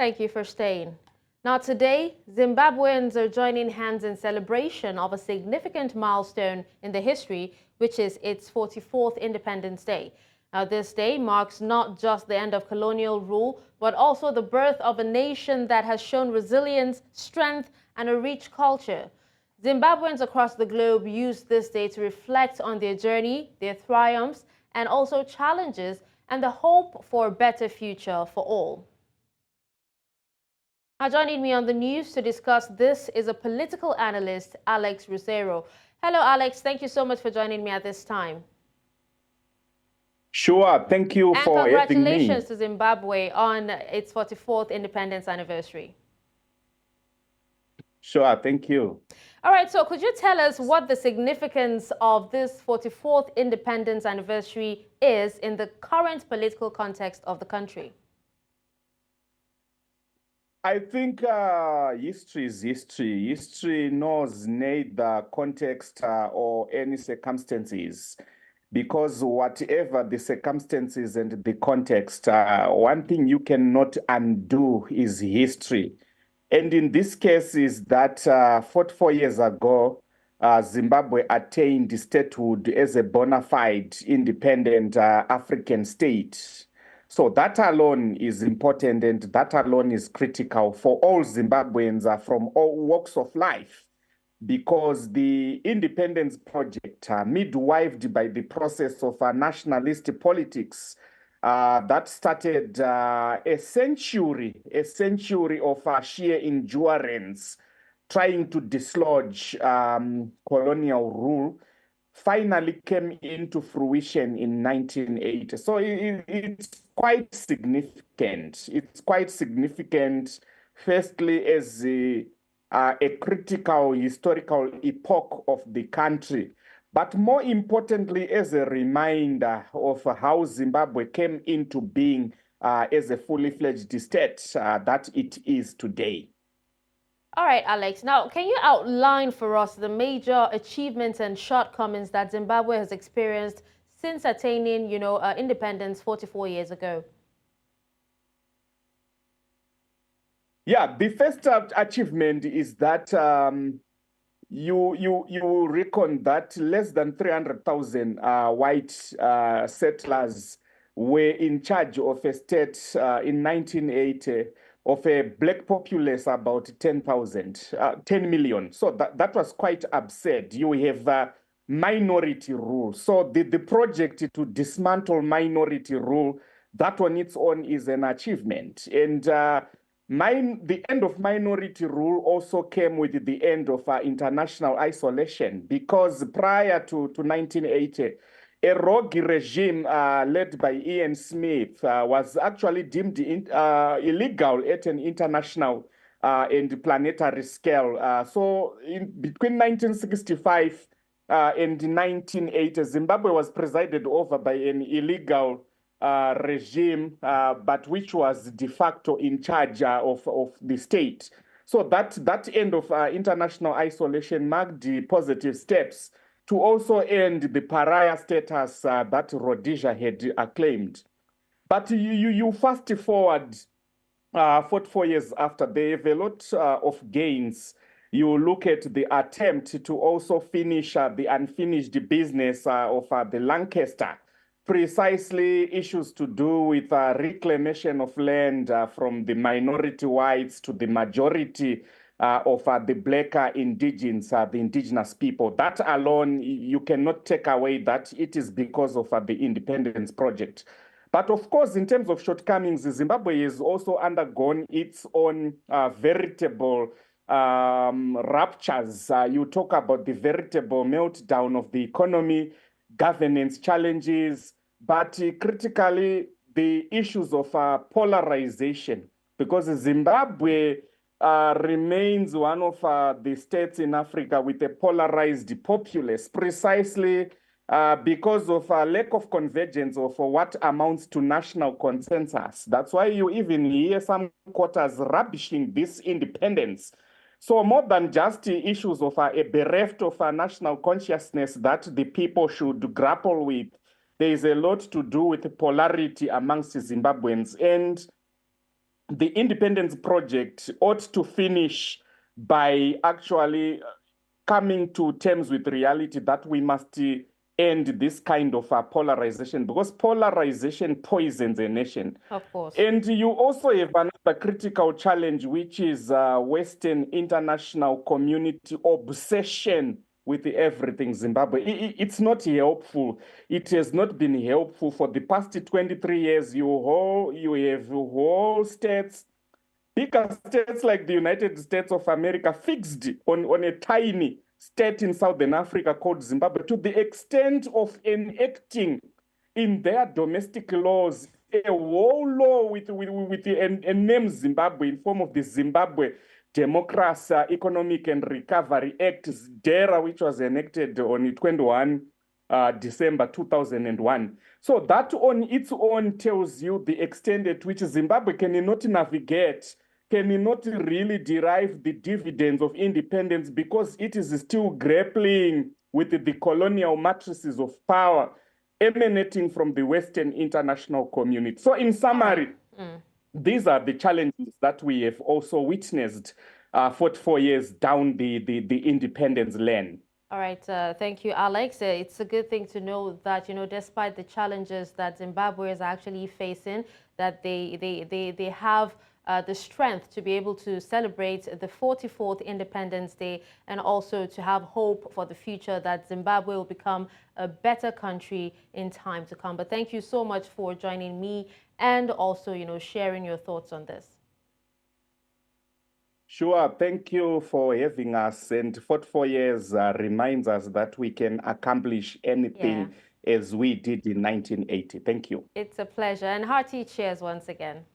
Thank you for staying. Now today, Zimbabweans are joining hands in celebration of a significant milestone in the history, which is its 44th Independence Day. Now this day marks not just the end of colonial rule, but also the birth of a nation that has shown resilience, strength, and a rich culture. Zimbabweans across the globe use this day to reflect on their journey, their triumphs, and also challenges, and the hope for a better future for all. Now joining me on the news to discuss this is a political analyst, Alex Rusero. Hello, Alex. Thank you so much for joining me at this time. Sure. Thank you for having me. And congratulations to Zimbabwe on its 44th independence anniversary. Sure. Thank you. All right. So could you tell us what the significance of this 44th independence anniversary is in the current political context of the country? I think history is history. History knows neither context or any circumstances, because whatever the circumstances and the context, one thing you cannot undo is history. And in this case is that 44 years ago, Zimbabwe attained statehood as a bona fide independent African state. So that alone is important, and that alone is critical for all Zimbabweans from all walks of life, because the independence project, midwifed by the process of nationalist politics, that started a century of sheer endurance, trying to dislodge colonial rule, finally came into fruition in 1980. So it's quite significant. It's quite significant, firstly, as a critical historical epoch of the country, but more importantly, as a reminder of how Zimbabwe came into being as a fully fledged state that it is today. All right, Alex. Now, can you outline for us the major achievements and shortcomings that Zimbabwe has experienced since attaining, independence 44 years ago? Yeah, the first achievement is that you reckon that less than 300,000 white settlers were in charge of a state in 1980 of a black populace about 10 million. So that was quite absurd. You have minority rule. So the project to dismantle minority rule, that on its own is an achievement. And the end of minority rule also came with the end of international isolation, because prior to 1980, a rogue regime led by Ian Smith was actually deemed illegal at an international and planetary scale. So between 1965 and 1980, Zimbabwe was presided over by an illegal regime, but which was de facto in charge of the state. So that end of international isolation marked the positive steps to also end the pariah status that Rhodesia had acclaimed. But you fast forward 44 years after, they have a lot of gains. You look at the attempt to also finish the unfinished business of the Lancaster, precisely issues to do with reclamation of land from the minority whites to the majority of the black the indigenous people. That alone, you cannot take away that it is because of the independence project. But of course, in terms of shortcomings, Zimbabwe has also undergone its own veritable ruptures. You talk about the veritable meltdown of the economy, governance challenges, but critically, the issues of polarization, because Zimbabwe remains one of the states in Africa with a polarized populace, precisely because of a lack of convergence of what amounts to national consensus. That's why you even hear some quarters rubbishing this independence. So more than just the issues of a bereft of a national consciousness that the people should grapple with, there is a lot to do with polarity amongst Zimbabweans. And the independence project ought to finish by actually coming to terms with reality that we must end this kind of polarization, because polarization poisons a nation. Of course. And you also have another critical challenge, which is Western international community obsession with everything Zimbabwe. It's not helpful. It has not been helpful for the past 23 years. You have whole states, bigger states like the United States of America, fixed on a tiny state in Southern Africa called Zimbabwe, to the extent of enacting in their domestic laws a whole law with a name Zimbabwe in form of the Zimbabwe Democracy, Economic and Recovery Act, DERA, which was enacted on 21 December 2001. So that on its own tells you the extent at which Zimbabwe cannot navigate, cannot really derive the dividends of independence, because it is still grappling with the colonial matrices of power emanating from the Western international community. So in summary, these are the challenges that we have also witnessed 44 years down the independence lane. All right, thank you, Alex. It's a good thing to know that, despite the challenges that Zimbabwe is actually facing, that they have the strength to be able to celebrate the 44th Independence Day, and also to have hope for the future that Zimbabwe will become a better country in time to come. But thank you so much for joining me and also, sharing your thoughts on this. Sure. Thank you for having us. And 44 years reminds us that we can accomplish anything as we did in 1980. Thank you. It's a pleasure. And hearty cheers once again.